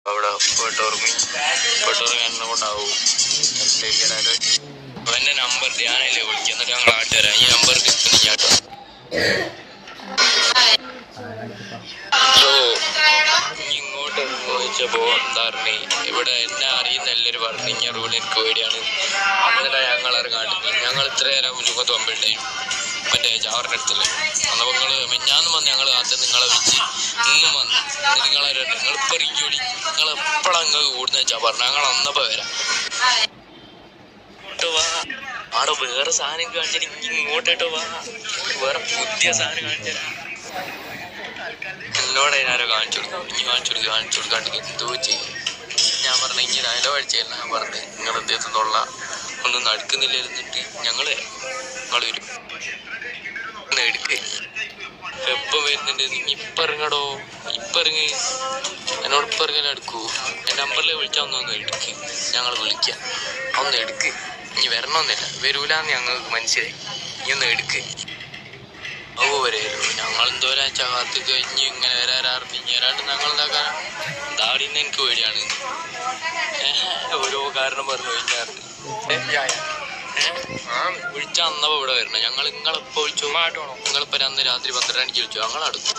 അവിടെ പെട്ടോർമ്മ കൊണ്ടാവും. അവൻ്റെ നമ്പർ ഞാനല്ലേ വിളിക്കുക, എന്നിട്ട് ഞങ്ങൾ ആട്ടുതരാം. ഈ നമ്പർ കിട്ടുന്നില്ലാട്ടോ. ഇങ്ങോട്ട് ചോദിച്ചപ്പോ എന്താ പറഞ്ഞേ, ഇവിടെ എന്നെ അറിയുന്ന എല്ലാവരും പറഞ്ഞു ഇങ്ങനെ റൂൾ എനിക്ക് പേടിയാണ്. എന്നിട്ട് ഞങ്ങൾ ഇറങ്ങാണ്ട് ഞങ്ങൾ ഇത്ര നേരം മുഖത്ത് പമ്പിട്ടായി മറ്റേ ചാവറിൻ്റെ അടുത്തല്ലേ. അന്നപ്പോൾ മെഞ്ഞാന്ന് വന്ന് ഞങ്ങൾ ആദ്യം നിങ്ങളെ വിളിച്ച് ഇന്നും വന്ന് നിങ്ങളിപ്പോൾ ഇറങ്ങിയോടി നിങ്ങൾ എപ്പോഴാണ് നിങ്ങൾക്ക് കൂടുന്ന വെച്ചാൽ പറഞ്ഞു. ഞങ്ങൾ അന്നപ്പോൾ വരാം. വാ അവിടെ വേറെ സാധനം കാണിച്ചിട്ട് ഇങ്ങോട്ടോ വാ, വേറെ പുതിയ സാധനം കാണിച്ചുതരാം. എന്നോട് ഞാനോ കാണിച്ചു കൊടുക്കും, ഇനി കാണിച്ചു കൊടുക്കാണ്ട് എന്തോ ചെയ്യും. ഞാൻ പറഞ്ഞു ഇനി ഡയലോഗ് അടിച്ചല്ല. ഞാൻ പറഞ്ഞു നിങ്ങൾ എന്തെത്തുന്നുള്ള ഒന്നും നടക്കുന്നില്ലായിരുന്നിട്ട് നിങ്ങൾ വരും എടുക്ക. എപ്പം വരുന്നുണ്ട് ഇപ്പം ഇറങ്ങടോ, ഇപ്പം ഇറങ്ങി എന്നോട് ഇപ്പം ഇറങ്ങാൻ എടുക്കൂ. എൻ്റെ നമ്പറിൽ വിളിച്ചാൽ ഒന്നൊന്ന് എടുക്ക്, ഞങ്ങൾ വിളിക്കാം. ഒന്ന് എടുക്ക്. ഇനി വരണമെന്നില്ല, വരൂലെന്ന് ഞങ്ങൾക്ക് മനസ്സിലായി. ഇനി ഒന്ന് എടുക്ക്. ഓ വരൂ, ഞങ്ങൾ എന്തോരാഴ്ച കാത്ത് കഴിഞ്ഞ് ഇങ്ങനെ വരാറിഞ്ഞ് വരാണ്ട് ഞങ്ങൾ എന്താക്കാൻ ദാടിന്ന് എനിക്ക് പേടിയാണ്. ഓരോ കാരണം പറഞ്ഞു കഴിഞ്ഞാൽ വിളിച്ചാൽ അന്നപ്പോ ഇവിടെ വരണം. ഞങ്ങൾ നിങ്ങളിപ്പോ വിളിച്ചു നിങ്ങളിപ്പോ അന്ന് രാത്രി 12 മണിക്ക് വിളിച്ചു. ഞങ്ങൾ അടുക്കും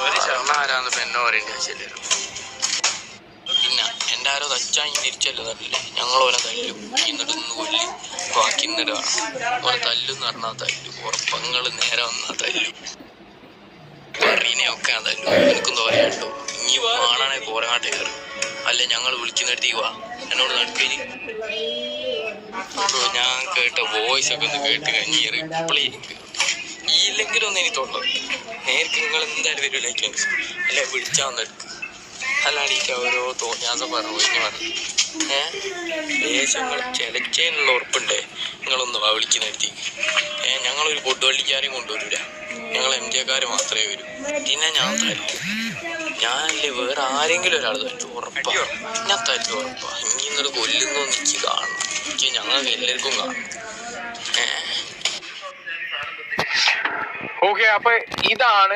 ഒരു ശർണ ആരാന്നിപ്പോ എന്നോ പറയേണ്ട ആവശ്യമില്ലല്ലോ. പിന്നെ എൻ്റെ ആരോ തച്ചാൽ തിരിച്ചല്ലോ തല്ലില്ലേ, ഞങ്ങളോലെ തല്ലും. എന്നിട്ട് ഇന്ന് കൊല്ലി ബാക്കി ഇന്നിട്ട് കാണാം. ഓനെ തല്ലുന്ന് പറഞ്ഞാൽ തല്ലും, ഉറപ്പങ്ങൾ നേരെ വന്നാൽ തല്ലും, പറീനെയൊക്കെ ഞാൻ തല്ലും. എനിക്കൊന്നും പറയാട്ടോ. ഇനി കാണാണെ പോരാട്ടെ കയറും. അല്ലെ ഞങ്ങൾ വിളിക്കുന്നിടത്തീ വാ, എന്നോട് നടക്കല്. ഞാൻ കേട്ട വോയിസ് ഒക്കെ ഒന്ന് കേട്ട് കഴിഞ്ഞ് റിപ്ലൈ ഇല്ലെങ്കിലും ഒന്ന് എനിക്ക് തോന്നുന്നത് നേർക്ക് നിങ്ങൾ എന്തായാലും വരൂലേക്ക് അല്ലെ വിളിച്ചാൽ ഒന്ന് എടുക്കും. അല്ലാണ്ട് ഓരോ തോന്നിയാസം പറഞ്ഞു ദേശങ്ങൾ ചിലച്ചതിനുള്ള ഉറപ്പുണ്ടേ. നിങ്ങളൊന്ന് വാ വിളിക്കുന്നിടത്തേക്ക്. ഞങ്ങളൊരു പൊട്ടുവള്ളിക്കാരെയും കൊണ്ടുവരില്ല, ഞങ്ങൾ MJ-ക്കാർ മാത്രമേ വരൂ. പിന്നെ ഞാൻ തല്ലും. ഞാനല്ലേ വേറെ ആരെങ്കിലും ഒരാൾ തല്ലു ഉറപ്പാ, ഞാൻ തല്ലു ഉറപ്പാ. ഇനി ഇന്നൊരു കൊല്ലുന്നോ എനിക്ക് കാണണം, എനിക്ക് ഞങ്ങൾക്ക് എല്ലാവർക്കും കാണണം. ഓക്കെ, അപ്പൊ ഇതാണ്